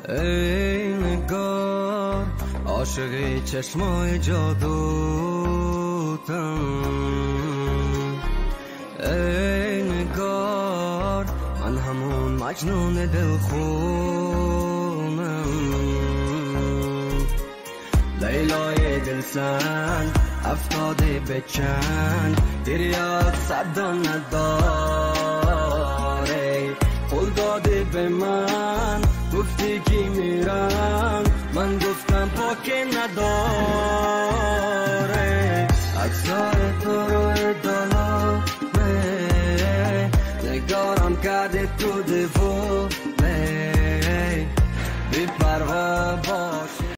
ای نگار عاشقی چشمای جادوتم، ای نگار من همون مجنون دلخونم. لیلای دلسنگ افتاده به چند، گریات صدا نداره، قول داده به من گفتی که میرم، من گفتم پاک نداره.